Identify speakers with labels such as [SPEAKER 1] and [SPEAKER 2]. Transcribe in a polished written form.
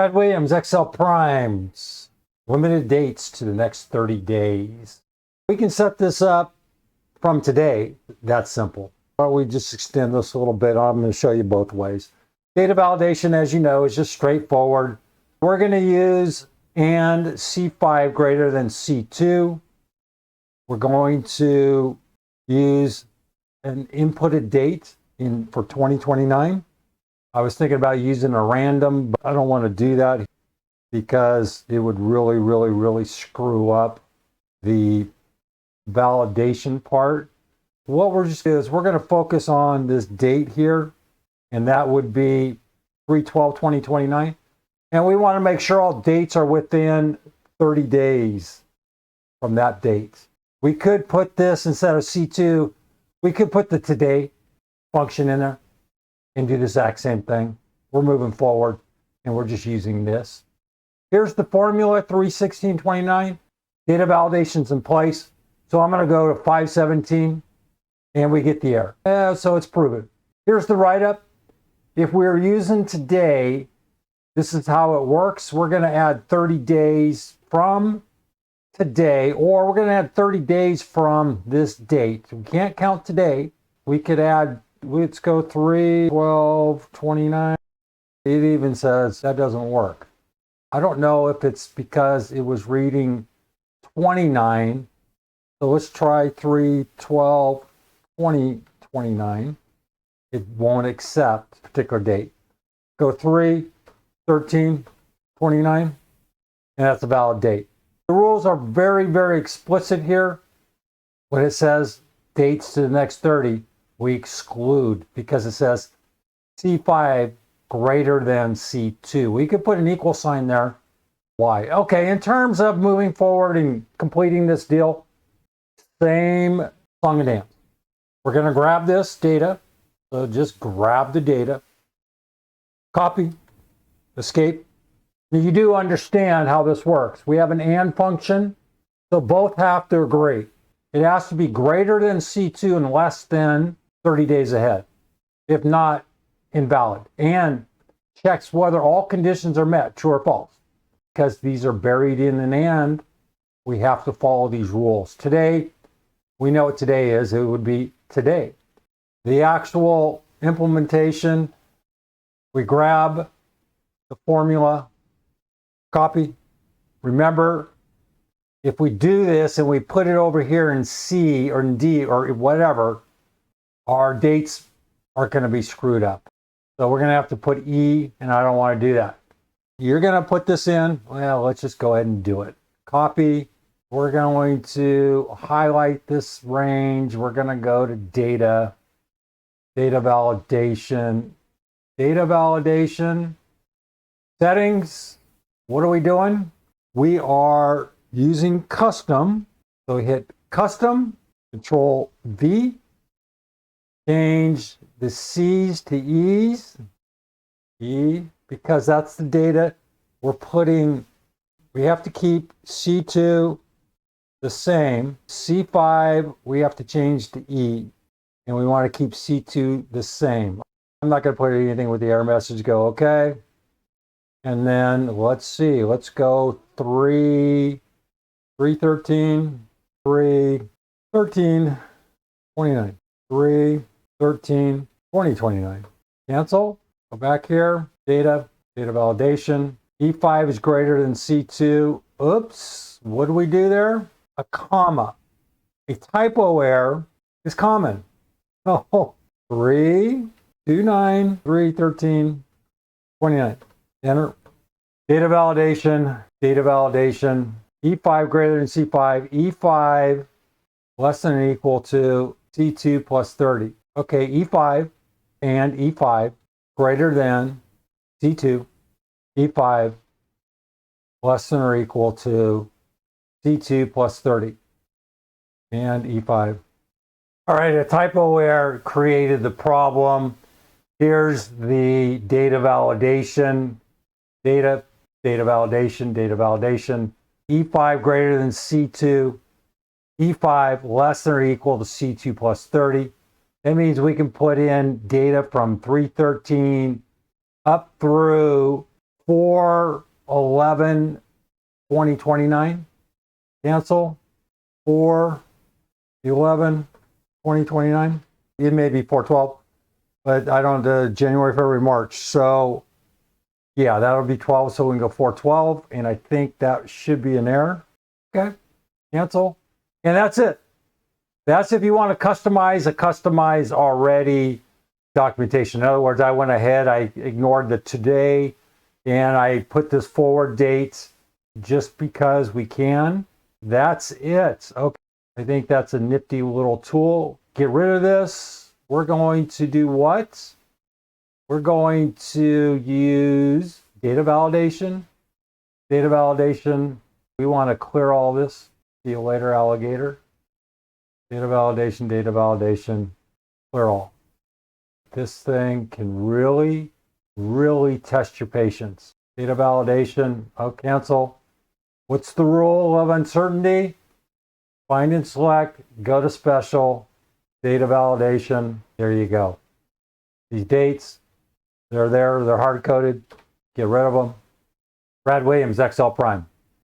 [SPEAKER 1] Brad Williams, Excel Primes, limited dates to the next 30 days. We can set this up from today. That's simple. Why don't we just extend this a little bit? I'm going to show you both ways. Data validation, as you know, is just straightforward. We're going to use and C5 greater than C2. We're going to use an inputted date for 2029. I was thinking about using a random, but I don't want to do that because it would really screw up the validation part. What we're just doing is we're going to focus on this date here, and that would be 3/12/2029. And we want to make sure all dates are within 30 days from that date. We could put this instead of C2, we could put the today function in there and do the exact same thing. We're moving forward and we're just using this. Here's the formula, 3/16/29. Data validation's in place. So I'm going to go to 5/17 and we get the error. So it's proven. Here's the write-up. If we're using today, this is how it works. We're going to add 30 days from today, or we're going to add 30 days from this date. We can't count today. We could add, let's go 3/12/29. It even says that doesn't work. I don't know if it's because it was reading 29. So let's try 3/12/2029. It won't accept a particular date. Go 3/13/29, and that's a valid date. The rules are very explicit here. When it says dates to the next 30, we exclude because it says C5 greater than C2. We could put an equal sign there. Why? Okay, in terms of moving forward and completing this deal, same song and dance. We're going to grab this data. So just grab the data, copy, escape. Now you do understand how this works. We have an AND function, so both have to agree. It has to be greater than C2 and less than 30 days ahead. If not, invalid. And checks whether all conditions are met, true or false. Because these are buried in an AND, we have to follow these rules. Today, we know what today is. It would be today. The actual implementation, we grab the formula, copy. Remember, if we do this and we put it over here in C or in D or whatever, our dates are going to be screwed up. So we're going to have to put E, and I don't want to do that. You're going to put this in. Well, let's just go ahead and do it. Copy. We're going to highlight this range. We're going to go to data. Data validation, settings. What are we doing? We are using custom. So we hit custom, Control V, change the C's to E's, E, because that's the data we're putting. We have to keep C2 the same. C5, we have to change to E. And we want to keep C2 the same. I'm not going to put anything with the error message. Go OK. And then let's see. Let's go 3/13, 3/13/29, 3/13/2029. Cancel. Go back here. Data validation. E5 is greater than C2. Oops. What do we do there? A comma. A typo error is common. Oh, 3/29, 3/13/29. Enter. Data validation, E5 greater than C5, E5 less than or equal to C2 plus 30. Okay, E5 and E5 greater than C2, E5 less than or equal to C2 plus 30, and E5. All right, a typo error created the problem. Here's the data validation, data validation, E5 greater than C2, E5 less than or equal to C2 plus 30. That means we can put in data from 3/13 up through 4/11/2029. Cancel 4/11/2029. It may be 4/12, but I don't know, January, February, March. So yeah, that'll be 12. So we can go 4/12. And I think that should be an error. Okay. Cancel. And that's it. That's if you want to customize a customized already documentation. In other words, I went ahead, I ignored the today, and I put this forward date just because we can. That's it. Okay. I think that's a nifty little tool. Get rid of this. We're going to do what? We're going to use data validation. Data validation. We want to clear all this. See you later, alligator. Data validation, clear all. This thing can really, really test your patience. Data validation, cancel. What's the rule of uncertainty? Find and select, go to special, data validation, there you go. These dates, they're there, they're hard-coded, get rid of them. Brad Williams, XL Prime.